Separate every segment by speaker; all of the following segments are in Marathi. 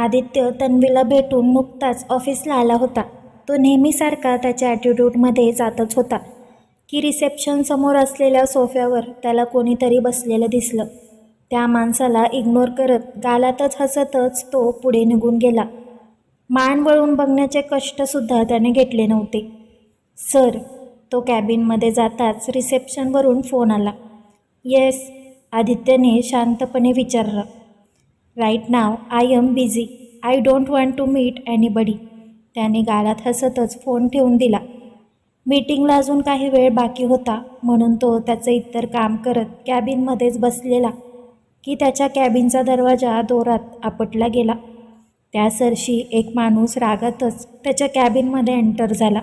Speaker 1: आदित्य तन्वीला भेटून नुकताच ऑफिसला आला होता. तो नेहमीसारखा त्याच्या ॲटिट्यूडमध्ये जातच होता की रिसेप्शनसमोर असलेल्या सोफ्यावर त्याला कोणीतरी बसलेलं दिसलं. त्या माणसाला इग्नोर करत गालातच हसतच तो पुढे निघून गेला. मान वळून बघण्याचे कष्टसुद्धा त्याने घेतले नव्हते. सर, तो कॅबिनमध्ये जाताच रिसेप्शनवरून फोन आला. येस, आदित्यने शांतपणे विचारलं. Right now I am busy. I don't want to meet anybody. त्याने गालात हसतच फोन ठेवून दिला. मीटिंगला अजून काही वेळ बाकी होता म्हणून तो त्याचं इतर काम करत कॅबिनमध्येच बसलेला की त्याच्या कॅबिनचा दरवाजा जोरात आपटला गेला. त्या सरशी एक माणूस रागातच त्याच्या कॅबिनमध्ये एंटर झाला.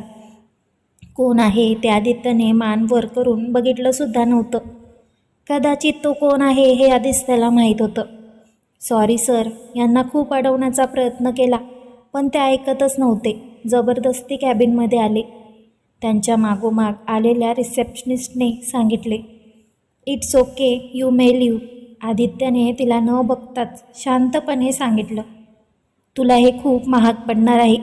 Speaker 1: कोण आहे ते आदित्यने मान वर करून बघितलंसुद्धा नव्हतं. कदाचित तो कोण आहे हे आधीच त्याला माहीत होतं. सॉरी सर, यांना खूप अडवण्याचा प्रयत्न केला पण ते ऐकतच नव्हते. जबरदस्ती कॅबिनमध्ये आले. त्यांच्या मागोमाग आलेल्या रिसेप्शनिस्टने सांगितले. It's okay, you may leave. आदित्यने तिला न बघताच शांतपणे सांगितलं. तुला हे खूप महाग पडणार आहे.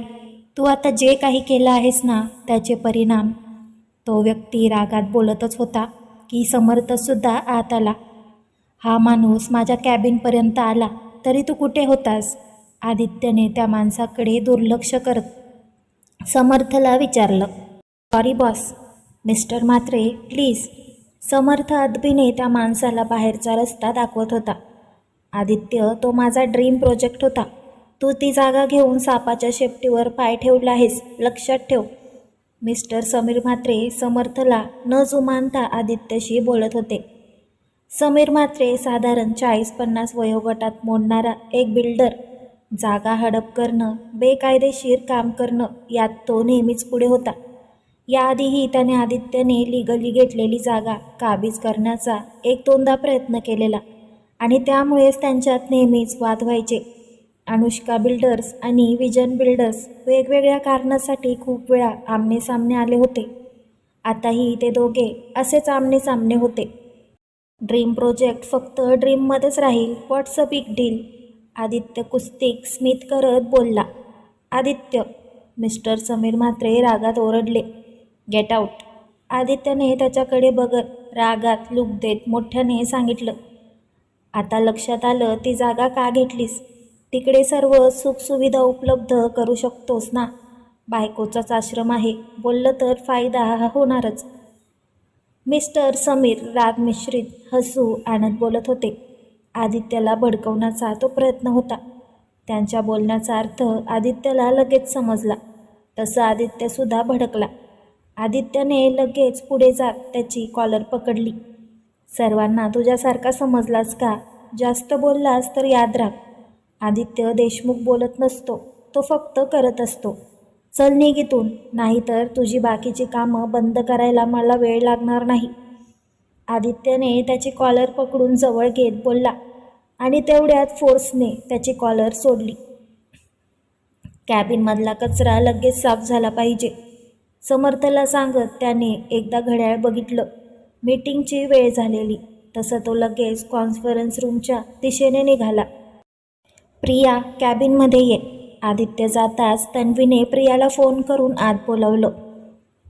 Speaker 1: तू आता जे काही केलं आहेस ना त्याचे परिणाम. तो व्यक्ती रागात बोलतच होता की समर्थसुद्धा आत आला. हा माणूस माझ्या कॅबिनपर्यंत आला तरी तू कुठे होतास? आदित्यने त्या माणसाकडे दुर्लक्ष करत समर्थला विचारलं. Sorry boss. Mister Mhatre please. Samarth अदबीने त्या माणसाला बाहेरचा रस्ता दाखवत होता. आदित्य, तो माझा ड्रीम प्रोजेक्ट होता. तू ती जागा घेऊन सापाच्या शेपटीवर पाय ठेवला आहेस, लक्षात ठेव. मिस्टर समीर म्हात्रे समर्थला न जुमानता आदित्यशी बोलत होते. समीर म्हात्रे साधारण 40-50 वयोगटात मोडणारा एक बिल्डर. जागा हडप करणं, बेकायदेशीर काम करणं यात तो नेहमीच पुढे होता. याआधीही त्याने आदित्यने लिगली घेतलेली जागा काबीज करण्याचा 1-2दा प्रयत्न केलेला आणि त्यामुळेच त्यांच्यात नेहमीच वाद व्हायचे. अनुष्का बिल्डर्स आणि विजन बिल्डर्स वेगवेगळ्या कारणासाठी खूप वेळा आमनेसामने आले होते. आताही ते दोघे असेच आमनेसामने होते. ड्रीम प्रोजेक्ट फक्त ड्रीममध्येच राहील. What's a big deal? Aditya कुस्तिक स्मित करत बोलला. आदित्य, मिस्टर समीर म्हात्रे रागात ओरडले. Get out. आदित्यने त्याच्याकडे बघत रागात लूक देत मोठ्याने सांगितलं. आता लक्षात आलं ती जागा का घेतलीस? तिकडे सर्व सुखसुविधा उपलब्ध करू शकतोस ना. बायकोचाच आश्रम आहे. बोललं तर फायदा होणारच. मिस्टर समीर राग मिश्रित हसू आणत बोलत होते. आदित्यला भडकवण्याचा तो प्रयत्न होता. त्यांच्या बोलण्याचा अर्थ आदित्यला लगेच समजला. तसं आदित्यसुद्धा भडकला. आदित्यने लगेच पुढे जात त्याची कॉलर पकडली. सर्वांना तुझ्यासारखा समजलास का? जास्त बोललास तर याद राख, आदित्य देशमुख बोलत नसतो, तो फक्त करत असतो. चल निघ इथून, नाहीतर तुझी बाकीची कामं बंद करायला मला वेळ लागणार नाही. आदित्यने त्याची कॉलर पकडून जवळ घेत बोलला आणि तेवढ्यात फोर्सने त्याची कॉलर सोडली. कॅबिनमधला कचरा लगेच साफ झाला पाहिजे, समर्थला सांगत त्याने एकदा घड्याळ बघितलं. मीटिंगची वेळ झालेली. तसं तो लगेच कॉन्फरन्स रूमच्या दिशेने निघाला. प्रिया, कॅबिनमध्ये ये. आदित्य जाताच तन्वीने प्रियाला फोन करून आत बोलावलं.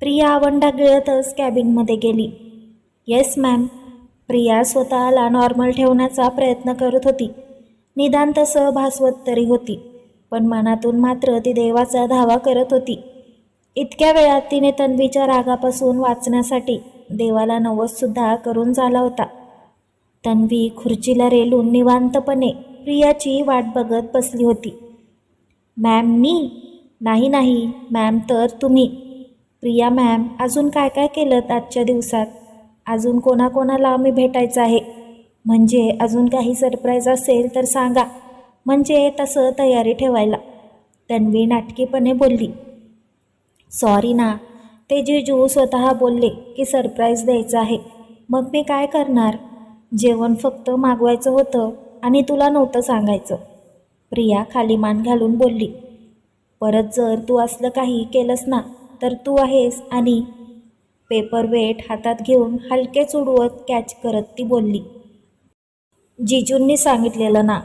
Speaker 1: प्रिया आवंडा गिळतच कॅबिनमध्ये गेली. Yes ma'am. प्रिया स्वतःला नॉर्मल ठेवण्याचा प्रयत्न करत होती. निदान तसं भासवत तरी होती, पण मनातून मात्र ती देवाचा धावा करत होती. इतक्या वेळात तिने तन्वीच्या रागापासून वाचण्यासाठी देवाला नवससुद्धा करून झाला होता. तन्वी खुर्चीला रेलून निवांतपणे प्रियाची वाट बघत बसली होती. मॅम मी? नाही नाही मॅम तर तुम्ही. प्रिया मॅम, अजून काय काय केलं आजच्या दिवसात? अजून कोणाकोणाला आम्ही भेटायचं आहे? म्हणजे अजून काही सरप्राईज असेल तर सांगा, म्हणजे तसं तयारी ठेवायला. तन्वी नाटकीपणे बोलली. सॉरी ना, ते जिजू स्वतः बोलले की सरप्राईज द्यायचं आहे. मग मी काय करणार? जेवण फक्त मागवायचं होतं आणि तुला नव्हतं सांगायचं. प्रिया खाली मान घालून बोलली. परत जर तू असलं काही केलंस ना तर तू आहेस. आणि पेपर वेट हातात घेऊन हलकेच उडवत कॅच करत ती बोलली. जिजूंनी सांगितलेलं ना.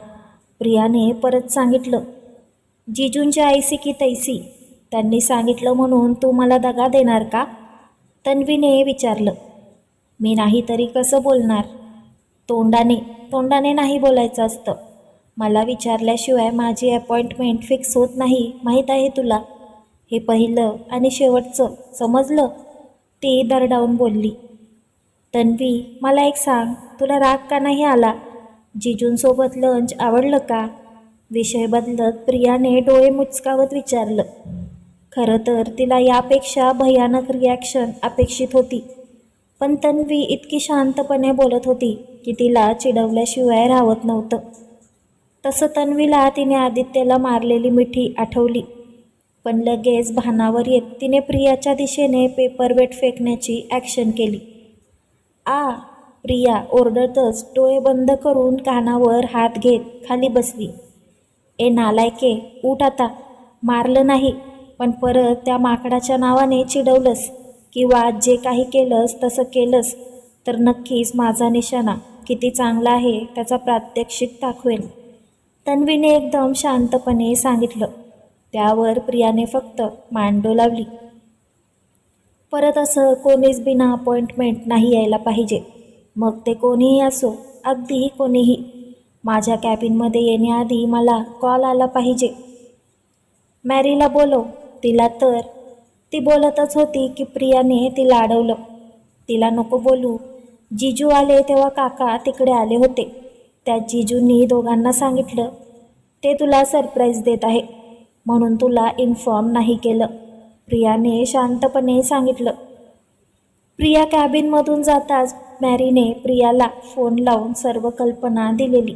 Speaker 1: प्रियाने परत सांगितलं. जिजूंची ऐसी की तैसी, त्यांनी सांगितलं म्हणून तू मला दगा देणार का? तन्वीने विचारलं. मी नाही तरी कसं बोलणार? तोंडाने तोंडाने नाही बोलायचं असतं. मला विचारल्याशिवाय माझी अपॉइंटमेंट फिक्स होत नाही, माहीत आहे तुला. हे पहिलं आणि शेवटचं, समजलं? ती दरडावून बोलली. तन्वी, मला एक सांग, तुला राग का नाही आला? जिजूंसोबत लंच आवडलं का? विषय बदलत प्रियाने डोळे मुचकावत विचारलं. खरं तर तिला यापेक्षा भयानक रिॲक्शन अपेक्षित होती, पण तन्वी इतकी शांतपणे बोलत होती की तिला चिडवल्याशिवाय राहत नव्हतं. तसं तन्वीला तिने आदित्यला मारलेली मिठी आठवली, पण लगेच भानावर येत तिने प्रियाच्या दिशेने पेपरवेट फेकण्याची ॲक्शन केली. आ, प्रिया ओरडतच डोळे बंद करून कानावर हात घेत खाली बसली. ए नालायके, उठ आता. मारलं नाही, पण परत त्या माकडाच्या नावाने चिडवलंस किंवा जे काही केलंस तसं केलंस तर नक्कीच माझा निशाणा किती चांगला आहे त्याचा प्रात्यक्षिक दाखवेन, तन्वीने एकदम शांतपणे सांगितलं. त्यावर प्रियाने फक्त मान डोलावली. परत असं कोणीच बिना अपॉइंटमेंट नाही यायला पाहिजे, मग ते कोणीही असो, अगदी कोणीही. माझ्या कॅबिनमध्ये येण्याआधी मला कॉल आला पाहिजे. मॅरीला बोलव, तिला तर. ती बोलतच होती की प्रियाने तिला अडवलं. तिला नको बोलू. जिजू आले तेव्हा काका तिकडे आले होते. त्या जिजूंनी दोघांना सांगितलं ते तुला सरप्राईज देत आहे म्हणून तुला इन्फॉर्म नाही केलं, प्रियाने शांतपणे सांगितलं. प्रिया कॅबिनमधून जाताच मॅरीने प्रियाला फोन लावून सर्व कल्पना दिलेली.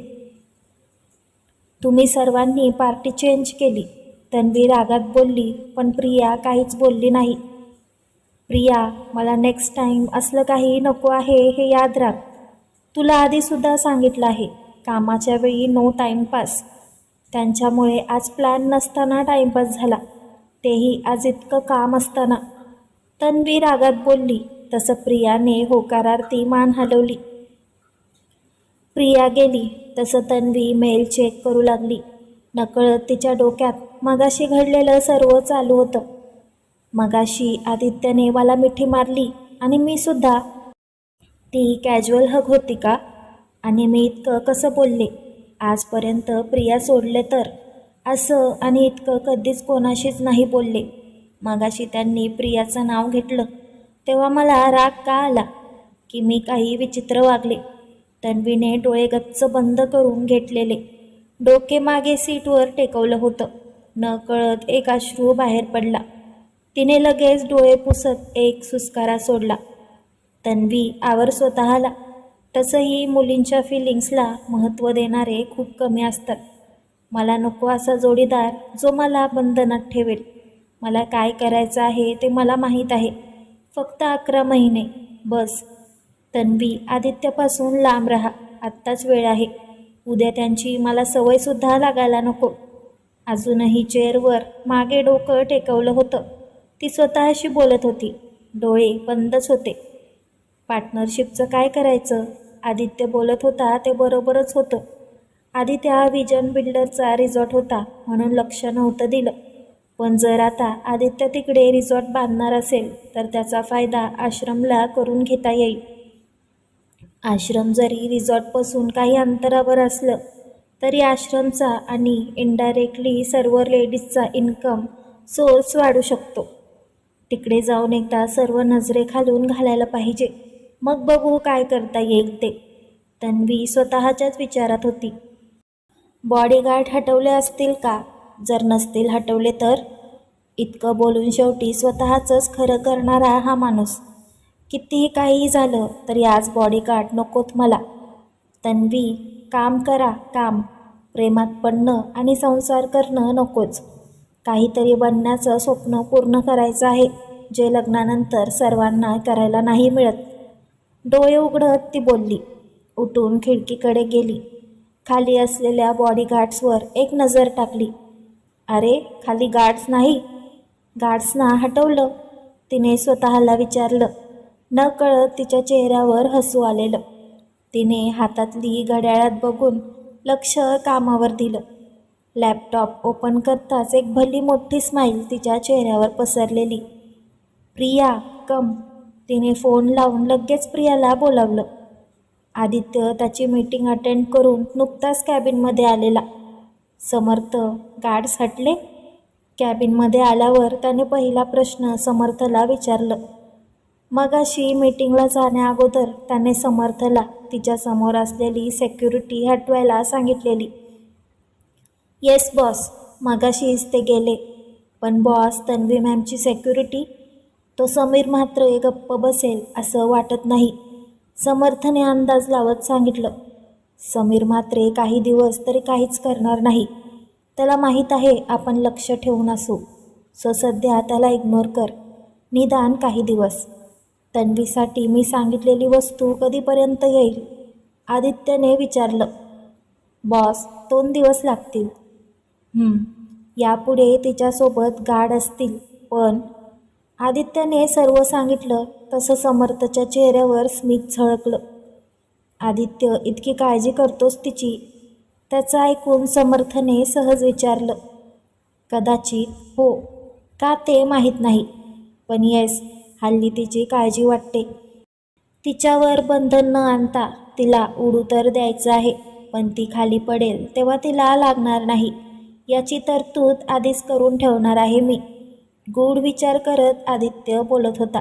Speaker 1: तुम्ही सर्वांनी पार्टी चेंज केली, तन्वी रागात बोलली, पण प्रिया काहीच बोलली नाही. प्रिया, मला नेक्स्ट टाईम असलं काही नको आहे हे याद राख. तुला आधीसुद्धा सांगितलं आहे, कामाच्या वेळी नो टाईमपास. त्यांच्यामुळे आज प्लॅन नसताना टाईमपास झाला, तेही आज इतकं काम असताना. तन्वी रागात बोलली, तसं प्रियाने होकारार्थी मान हलवली. प्रिया गेली तसं तन्वी मेल चेक करू लागली. नकळत तिच्या डोक्यात मगाशी घडलेलं सर्व चालू होतं. मगाशी आदित्यने मला मिठी मारली आणि मी सुद्धा. ती कॅज्युअल हग होती का? आणि मी इतकं कसं बोलले? आजपर्यंत प्रिया सोडले तर असं आणि इतकं कधीच कोणाशीच नाही बोलले. मगाशी त्यांनी प्रियाचं नाव घेतलं तेव्हा मला राग का आला की मी काही विचित्र वागले. तन्वीने डोळे गच्च बंद करून घेतलेले, डोके मागे सीटवर टेकवलं होतं. न कळत एक अश्रू बाहेर पडला. तिने लगेच डोळे पुसत एक सुस्कारा सोडला. तन्वी, आवर स्वतःला. तसंही मुलींच्या फिलिंग्सला महत्त्व देणारे खूप कमी असतात. मला नको असा जोडीदार जो मला बंधनात ठेवेल. मला काय करायचं आहे ते मला माहीत आहे. फक्त 11 महिने बस. तन्वी, आदित्यपासून लांब राहा. आत्ताच वेळ आहे. उद्या त्यांची मला सवयसुद्धा लागायला नको. अजूनही चेअरवर मागे डोकं टेकवलं होतं. ती स्वतःशी बोलत होती. डोळे बंदच होते. पार्टनरशिपचं काय करायचं? आदित्य बोलत होता ते बरोबरच होतं. आधी त्या विजन बिल्डरचा रिसॉर्ट होता म्हणून लक्ष नव्हतं दिलं, पण जर आता आदित्य तिकडे रिसॉर्ट बांधणार असेल तर त्याचा फायदा आश्रमला करून घेता येईल. आश्रम जरी रिसॉर्टपासून काही अंतरावर असलं तरी आश्रमचा आणि इनडायरेक्टली सर्व लेडीजचा इन्कम सोर्स वाढू शकतो. तिकडे जाऊन एकदा सर्व नजरेखालून घालायला पाहिजे, मग बघू काय करता येईल ते. तन्वी स्वतःच्याच विचारात होती. बॉडीगार्ड हटवले असतील का? जर नसतील हटवले तर? इतकं बोलून शेवटी स्वतःचंच खरं करणारा हा माणूस. कितीही काहीही झालं तरी आज बॉडीगार्ड नकोत मला. तन्वी, काम करा, काम. प्रेमात पडणं आणि संसार करणं नकोच. काहीतरी बनण्याचं स्वप्न पूर्ण करायचं आहे, जे लग्नानंतर सर्वांना करायला नाही मिळत. डोळे उघडत ती बोलली. उठून खिडकीकडे गेली. खाली असलेल्या बॉडीगार्ड्सवर एक नजर टाकली. अरे, खाली गार्ड्स नाही? गार्ड्सना हटवलं? तिने स्वतःला विचारलं. न कळत तिच्या चेहऱ्यावर हसू आलेलं. तिने हातातली घड्याळात बघून लक्ष कामावर दिलं. लॅपटॉप ओपन करताच एक भली मोठी स्माईल तिच्या चेहऱ्यावर पसरलेली. प्रिया कम. तिने फोन लावून लगेच प्रियाला बोलावलं. आदित्य त्याची मीटिंग अटेंड करून नुकताच कॅबिनमध्ये आलेला. समर्थ गार्ड्स हटले. कॅबिनमध्ये आल्यावर त्याने पहिला प्रश्न समर्थला विचारलं. मगाशी मीटिंगला जाण्याअगोदर त्याने समर्थला तिच्यासमोर असलेली सेक्युरिटी हटवायला सांगितलेली. येस बॉस, मगाशीच ते गेले. पण बॉस, तन्वी मॅमची सेक्युरिटी? तो समीर मात्र गप्प बसेल असं वाटत नाही, समर्थने अंदाज लावत सांगितलं. समीर मात्र काही दिवस तरी काहीच करणार नाही. त्याला माहीत आहे आपण लक्ष ठेवून असू. सो सध्या त्याला इग्नोर कर, निदान काही दिवस. तन्वीसाठी मी सांगितलेली वस्तू कधीपर्यंत येईल? आदित्यने विचारलं. बॉस, 2 दिवस लागतील. यापुढे तिच्यासोबत गार्ड असतील. पण आदित्यने सर्व सांगितलं तसं समर्थच्या चेहऱ्यावर स्मित झळकलं. आदित्य, इतकी काळजी करतोस तिची? त्याचं ऐकून समर्थने सहज विचारलं. कदाचित हो, का ते माहीत नाही. पण येस, हल्ली तिची काळजी वाटते. तिच्यावर बंधन न आणता तिला उडू तर द्यायचं आहे, पण ती खाली पडेल तेव्हा तिला लागणार नाही याची तरतूद आधीच करून ठेवणार आहे मी. गूढ विचार करत आदित्य बोलत होता.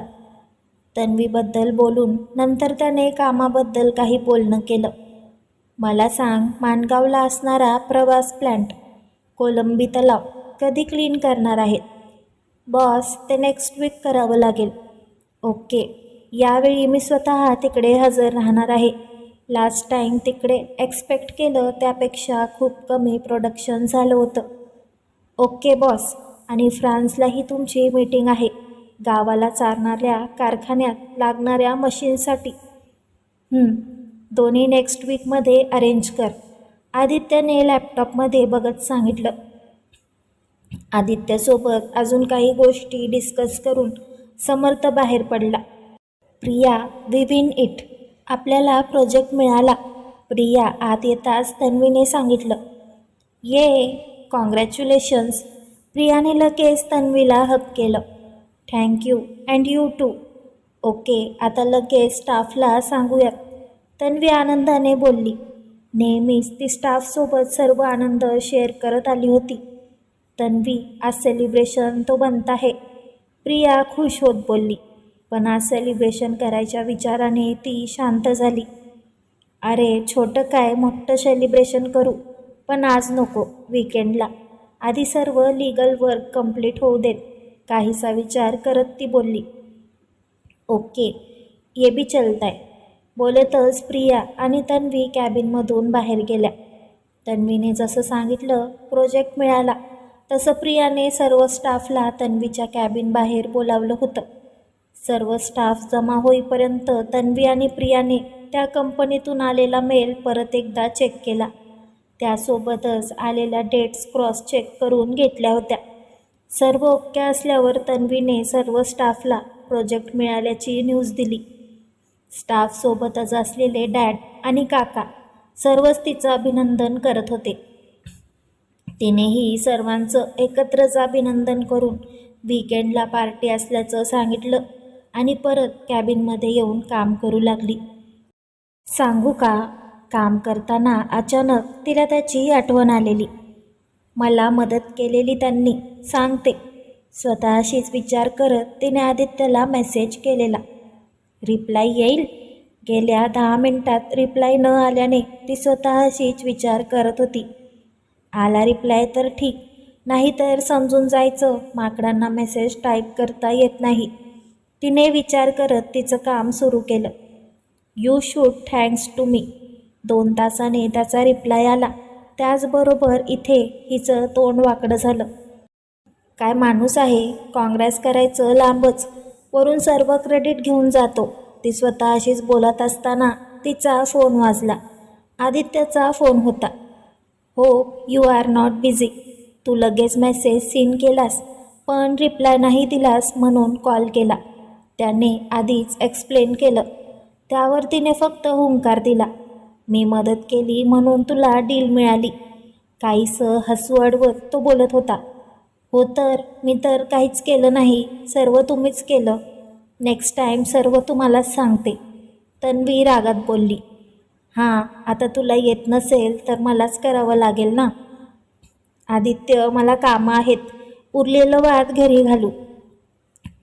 Speaker 1: तन्वीबद्दल बोलून नंतर त्याने कामाबद्दल काही बोलणं केलं. मला सांग, माणगावला असणारा प्रवास प्लांट, कोलंबी तलाव कधी क्लीन करणार आहेत? बॉस, ते नेक्स्ट वीक करावं लागेल. ओके, यावेळी मी स्वतः तिकडे हजर राहणार आहे. लास्ट टाईम तिकडे एक्सपेक्ट केलं त्यापेक्षा खूप कमी प्रोडक्शन झालं होतं. ओके बॉस, आणि फ्रान्सलाही तुमची मीटिंग आहे गावाला चालणाऱ्या कारखान्यात लागणाऱ्या मशीनसाठी. दोन्ही नेक्स्ट वीकमध्ये अरेंज कर, आदित्यने लॅपटॉपमध्ये बघत सांगितलं. आदित्यसोबत अजून काही गोष्टी डिस्कस करून समर्थ बाहेर पडला. Priya, we win it. आपल्याला प्रोजेक्ट मिळाला. प्रिया आत येताच तन्वीने सांगितलं. ये, कॉंग्रॅच्युलेशन्स. प्रियाने लगेच तन्वीला हक केलं. Thank you, and you too. Okay, आता लगेच स्टाफला सांगूयात, तन्वी आनंदाने बोलली. नेहमीच ती स्टाफसोबत सर्व आनंद शेअर करत आली होती. तन्वी, आज सेलिब्रेशन तो बनता है. प्रिया खुश होत बोलली. पण आज सेलिब्रेशन करायच्या विचाराने ती शांत झाली. अरे छोटं काय, मोठं सेलिब्रेशन करू, पण आज नको, वीकेंडला. आधी सर्व लीगल वर्क कंप्लीट होऊ देत, काहीसा विचार करत ती बोलली. ओके, ये भी चलताय. बोलतच प्रिया आणि तन्वी कॅबिनमधून बाहेर गेल्या. तन्वीने जसं सांगितलं प्रोजेक्ट मिळाला तसं प्रियाने सर्व स्टाफला तन्वीच्या कॅबिन बाहेर बोलावलं होतं. सर्व स्टाफ जमा होईपर्यंत तन्वी आणि प्रियाने त्या कंपनीतून आलेला मेल परत एकदा चेक केला. त्यासोबतच आलेल्या डेट्स क्रॉस चेक करून घेतल्या होत्या. सर्व ओके असल्यावर तन्वीने सर्व स्टाफला प्रोजेक्ट मिळाल्याची न्यूज दिली. स्टाफसोबतच असलेले डॅड आणि काका सर्वच तिचं अभिनंदन करत होते. तिनेही सर्वांचं एकत्रच अभिनंदन करून वीकेंडला पार्टी असल्याचं सांगितलं आणि परत कॅबिनमध्ये येऊन काम करू लागली. सांगू का, काम करताना अचानक तिला त्याची आठवण आलेली. मला मदत केलेली त्यांनी, सांगते. स्वतःशीच विचार करत तिने आदित्यला मेसेज केलेला. रिप्लाय येईल? गेल्या 10 मिनिटात रिप्लाय न आल्याने ती स्वतःशीच विचार करत होती. आला रिप्लाय तर ठीक, नाहीतर समजून जायचं माकडांना मेसेज टाईप करता येत नाही. तिने विचार करत तिचं काम सुरू केलं. You should thanks to me. 2 तासाने त्याचा रिप्लाय आला. त्याचबरोबर इथे हिचं तोंड वाकडं झालं. काय माणूस आहे, काँग्रेस करायचं लांबच, वरून सर्व क्रेडिट घेऊन जातो. ती स्वतःशीच बोलत असताना तिचा फोन वाजला. आदित्यचा फोन होता. Hope you are not busy. तू लगेच मेसेज सीन केलास पण रिप्लाय नाही दिलास म्हणून कॉल केला. त्याने आधीच एक्सप्लेन केलं. त्यावर तिने फक्त हुंकार दिला. मी मदत केली म्हणून तुला डील मिळाली. काहीसं हसू अडवत तो बोलत होता. हो तर मी तर काहीच केलं नाही, सर्व तुम्हीच केलं. नेक्स्ट टाईम सर्व तुम्हालाच सांगते, तन्वी रागात बोलली. हां, आता तुला येत नसेल तर मलाच करावं लागेल ना. आदित्य, मला कामं आहेत, उरलेलं वाद घरी घालू.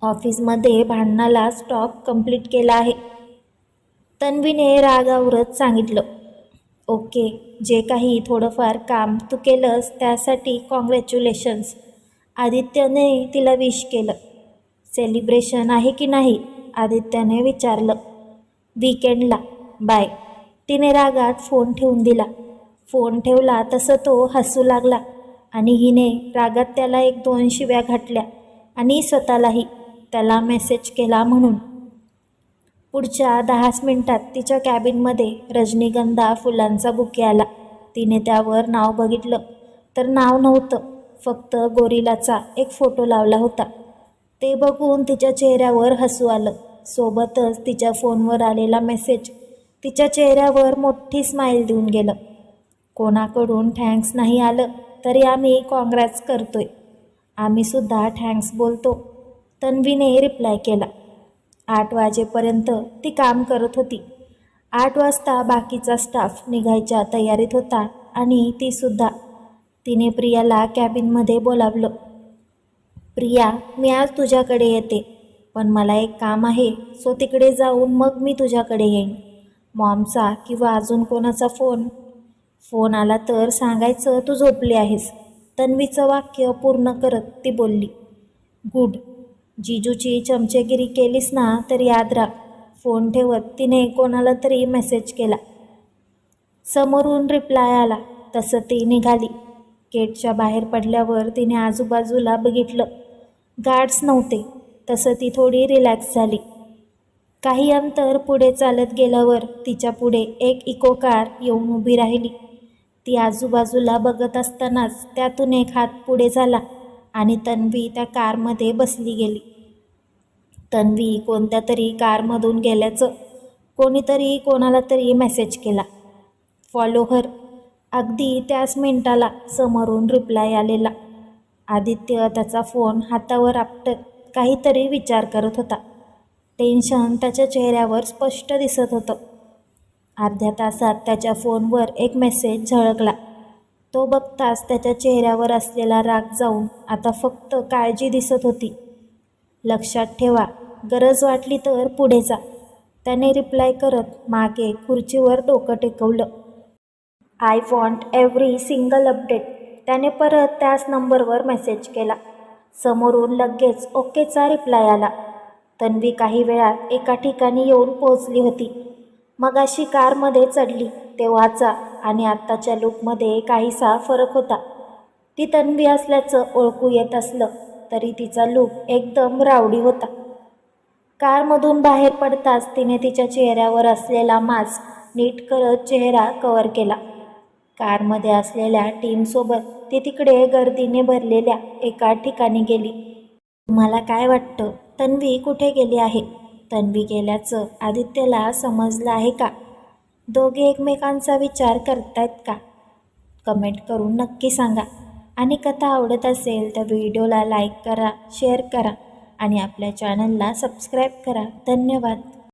Speaker 1: ऑफिसमध्ये भांडणाला स्टॉक कंप्लीट केला आहे, तन्वीने रागावरच सांगितलं. ओके, जे काही थोडंफार काम तू केलंस त्यासाठी कॉंग्रॅच्युलेशन्स. आदित्यने तिला विश केलं. सेलिब्रेशन आहे की नाही, आदित्यने विचारलं. वीकेंडला, बाय. तिने रागात फोन ठेवून दिला. फोन ठेवला तसं तो हसू लागला आणि हिने रागात त्याला 1-2 शिव्या घातल्या आणि स्वतःलाही त्याला मेसेज केला म्हणून. पुढच्या 10 मिनिटात तिच्या कॅबिनमध्ये रजनीगंधा फुलांचा बुके आला. तिने त्यावर नाव बघितलं तर नाव नव्हतं, फक्त गोरिलाचा एक फोटो लावला होता. ते बघून तिच्या चेहऱ्यावर हसू आलं. सोबतच तिच्या फोनवर आलेला मेसेज तिच्या चेहऱ्यावर मोठी स्माईल देऊन गेलं. कोणाकडून थँक्स नाही आलं तरी आम्ही कॉंग्रॅट्स करतोय. आम्हीसुद्धा थँक्स बोलतो, तन्वीने रिप्लाय केला. 8 वाजेपर्यंत ती काम करत होती. 8 वाजता बाकीचा स्टाफ निघायच्या तयारीत होता आणि तीसुद्धा. तिने प्रियाला कॅबिनमध्ये बोलावलं. प्रिया, मी आज तुझ्याकडे येते, पण मला एक काम आहे, सो तिकडे जाऊन मग मी तुझ्याकडे येईन. मॉमचा किंवा अजून कोणाचा फोन आला तर सांगायचं तू झोपली आहेस. तन्वीचं वाक्य पूर्ण करत ती बोलली. गुड. जिजूची चमचेगिरी केलीस ना तर याद राख. फोन ठेवत तिने कोणाला तरी मेसेज केला. समोरून रिप्लाय आला तसं ती निघाली. गेटच्या बाहेर पडल्यावर तिने आजूबाजूला बघितलं. गार्ड्स नव्हते, तसं ती थोडी रिलॅक्स झाली. काही अंतर पुढे चालत गेल्यावर तिच्या पुढे एक इको कार येऊन उभी राहिली. ती आजूबाजूला बघत असतानाच त्यातून एक हात पुढे झाला आणि तन्वी त्या कारमध्ये बसली गेली. तन्वी कोणत्या तरी कारमधून गेल्याचं कोणीतरी कोणाला तरी मेसेज केला. Follow her. अगदी त्याच मिनिटाला समोरून रिप्लाय आलेला. आदित्य त्याचा फोन हातावर आपटत काहीतरी विचार करत होता. टेन्शन त्याच्या चेहऱ्यावर स्पष्ट दिसत होतं. अर्ध्या तासात त्याच्या फोनवर एक मेसेज झळकला. तो बघताच त्याच्या चेहऱ्यावर असलेला राग जाऊन आता फक्त काळजी दिसत होती. लक्षात ठेवा, गरज वाटली तर पुढे जा, त्याने रिप्लाय करत मागे खुर्चीवर डोकं टेकवलं. I want every single update, त्याने परत त्याच नंबरवर मेसेज केला. समोरून लगेच ओकेचा रिप्लाय आला. तन्वी काही वेळात एका ठिकाणी येऊन पोहोचली होती. मगाशी कारमध्ये चढली तेव्हाचा आणि आत्ताच्या लुकमध्ये काहीसा फरक होता. ती तन्वी असल्याचं ओळखू येत असलं तरी तिचा लूक एकदम रावडी होता. कारमधून बाहेर पडताच तिने तिच्या चेहऱ्यावर असलेला मास्क नीट करत चेहरा कव्हर केला. कारमध्ये असलेल्या टीमसोबत ती तिकडे गर्दीने भरलेल्या एका ठिकाणी गेली. तुम्हाला काय वाटतं, तन्वी कुठे गेली आहे? तन्वी गेल्याचं आदित्यला समजलं आहे का? दोघे एकमेकांचा विचार करतायत का? कमेंट करून नक्की सांगा. आणि कथा आवडत असेल तर व्हिडिओला लाईक करा, शेअर करा आणि आपल्या चॅनलला सबस्क्राईब करा. धन्यवाद.